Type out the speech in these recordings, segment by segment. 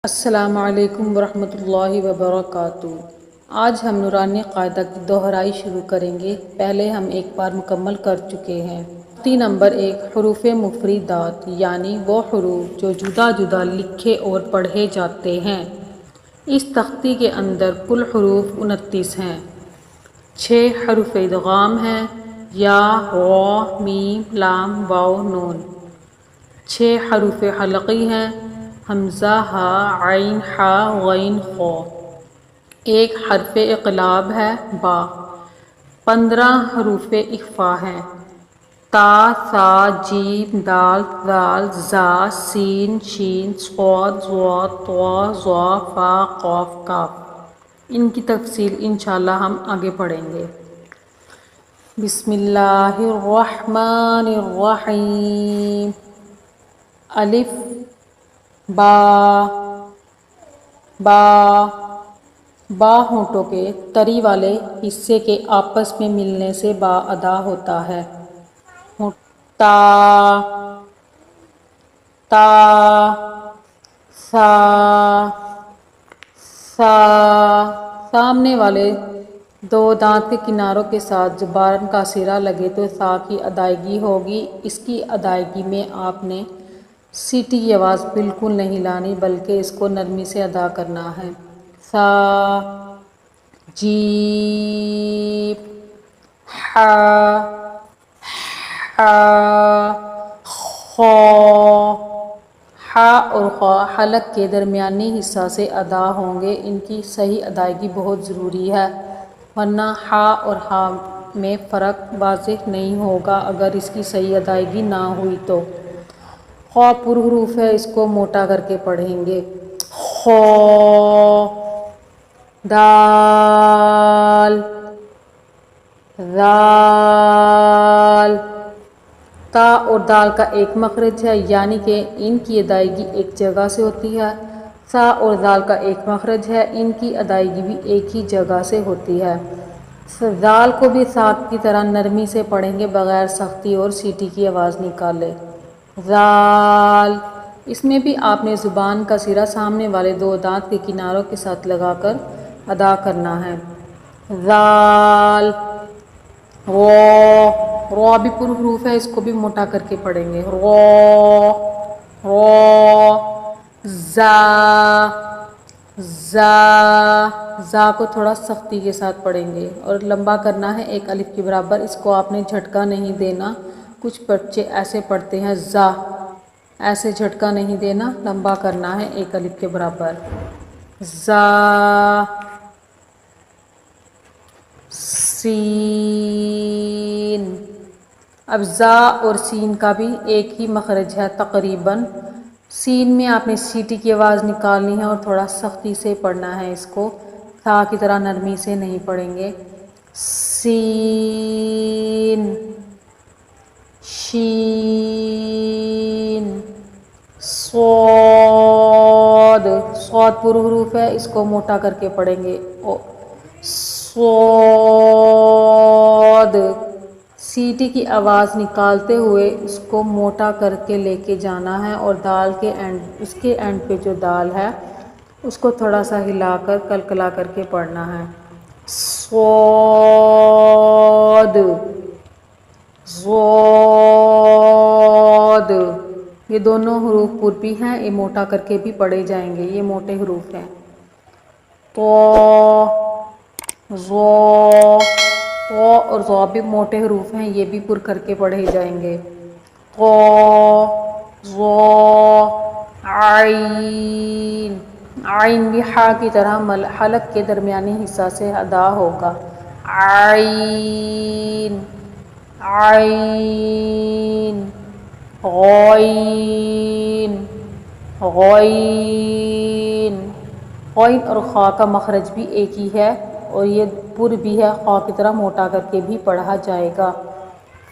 السلام علیکم ورحمۃ اللہ وبرکاتہ۔ آج ہم نورانی قاعدہ کی دہرائی شروع کریں گے۔ پہلے ہم ایک بار مکمل کر چکے ہیں۔ نمبر 1، حروف مفردات یعنی وہ حروف جو جدا جدا لکھے اور پڑھے جاتے ہیں۔ اس تختی کے اندر کل حروف 29 ہیں۔ 6 حروف ادغام ہیں، یا، واو، میم، لام، واو، نون۔ 6 حروف حلقی ہیں، حمزہ، ہا، عین، حا، غین، خا۔ 1 حرف اقلاب ہے، با۔ 15 حروف اخفا ہیں، تا، ثا، جیم، دال، ذال، زا، سین، شین، صاد، ضاد، طا، ظا، فا، قاف، کاف۔ ان کی تفصیل انشاءاللہ ہم آگے پڑھیں گے۔ بسم اللہ الرحمن الرحیم۔ الف، با، با۔ با ہونٹوں کے تری والے حصے کے آپس میں ملنے سے با ادا ہوتا ہے۔ تا، تا، سا، سا۔ سامنے والے 2 دانت کے کناروں کے ساتھ زبان کا سرا لگے تو سا کی ادائیگی ہوگی۔ اس کی ادائیگی میں آپ نے سیٹی کی آواز بالکل نہیں لانی بلکہ اس کو نرمی سے ادا کرنا ہے۔ سا، جیم، حا، حا، خا۔ حا اور خا حلق کے درمیانی حصہ سے ادا ہوں گے۔ ان کی صحیح ادائیگی بہت ضروری ہے ورنہ حا اور ہا میں فرق واضح نہیں ہوگا اگر اس کی صحیح ادائیگی نہ ہوئی تو۔ خا پر حروف ہے، اس کو موٹا کر کے پڑھیں گے۔ خا، دال، ذال۔ تا اور دال کا ایک مخرج ہے یعنی کہ ان کی ادائیگی ایک جگہ سے ہوتی ہے۔ سا اور ذال کا ایک مخرج ہے، ان کی ادائیگی بھی ایک ہی جگہ سے ہوتی ہے۔ ذال کو بھی سا کی طرح نرمی سے پڑھیں گے بغیر سختی اور سیٹی کی آواز نکالے۔ ذال، اس میں بھی آپ نے زبان کا سرا سامنے والے 2 دانت کے کناروں کے ساتھ لگا کر ادا کرنا ہے۔ ذال، را، را بھی پر حروف ہے، اس کو بھی موٹا کر کے پڑھیں گے۔ را، را۔ زا، زا۔ زا کو تھوڑا سختی کے ساتھ پڑھیں گے اور لمبا کرنا ہے 1 الف کے برابر۔ اس کو آپ نے جھٹکا نہیں دینا، کچھ بچے ایسے پڑھتے ہیں زا، ایسے جھٹکا نہیں دینا، لمبا کرنا ہے 1 الف کے برابر۔ زا، سین۔ اب زا اور سین کا بھی ایک ہی مخرج ہے تقریباً۔ سین میں آپ نے سیٹی کی آواز نکالنی ہے اور تھوڑا سختی سے پڑھنا ہے، اس کو تھا کی طرح نرمی سے نہیں پڑھیں گے۔ سین، شین، صاد۔ صاد پر حروف ہے، اس کو موٹا کر کے پڑھیں گے۔ صاد، سیٹی کی آواز نکالتے ہوئے اس کو موٹا کر کے لے کے جانا ہے اور دال کے اینڈ، اس کے اینڈ پہ جو دال ہے اس کو تھوڑا سا ہلا کر کلکلا کر کے پڑھنا ہے۔ صاد، ضاد۔ یہ دونوں حروف پر بھی ہیں، یہ موٹا کر کے بھی پڑھے جائیں گے، یہ موٹے حروف ہیں۔ طا، ظا۔ طا اور ظا بھی موٹے حروف ہیں، یہ بھی پر کر کے پڑھے جائیں گے۔ طا، ظا، عین۔ عین بھی حا کی طرح حلق کے درمیانی حصہ سے ادا ہوگا۔ عین، عین۔ غین، غین۔ غین اور خا کا مخرج بھی ایک ہی ہے اور یہ پر بھی ہے، خا کی طرح موٹا کر کے بھی پڑھا جائے گا۔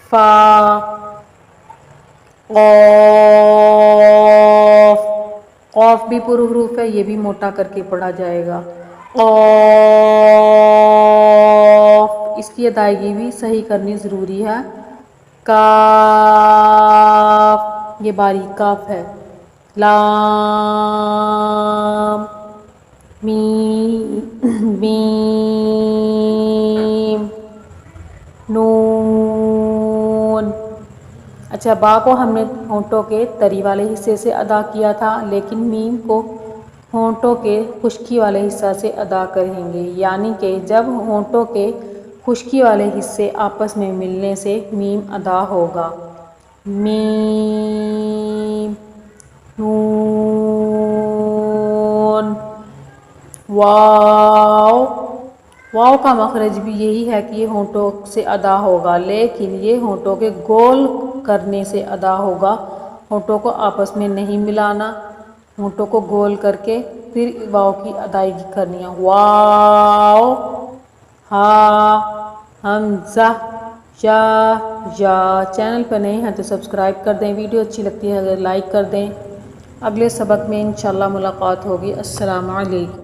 فا، قاف۔ قاف بھی پر حروف ہے، یہ بھی موٹا کر کے پڑھا جائے گا۔ قاف، اس کی ادائیگی بھی صحیح کرنی ضروری ہے۔ کاف، یہ باریک کاف ہے۔ لام، اچھا، با کو ہم نے ہونٹوں کے تری والے حصے سے ادا کیا تھا، لیکن میم کو ہونٹوں کے خشکی والے حصہ سے ادا کریں گے، یعنی کہ جب ہونٹوں کے خشکی والے حصے آپس میں ملنے سے میم ادا ہوگا۔ میم، نون، واو۔ واو کا مخرج بھی یہی ہے کہ یہ ہونٹوں سے ادا ہوگا، لیکن یہ ہونٹوں کے گول کرنے سے ادا ہوگا، ہونٹوں کو آپس میں نہیں ملانا، ہونٹوں کو گول کر کے پھر واو کی ادائیگی کرنی ہے۔ واو، ہا، ہمزہ، یا، یا۔ چینل پر نئے ہیں تو سبسکرائب کر دیں، ویڈیو اچھی لگتی ہے اگر لائک کر دیں۔ اگلے سبق میں انشاءاللہ ملاقات ہوگی۔ السلام علیکم۔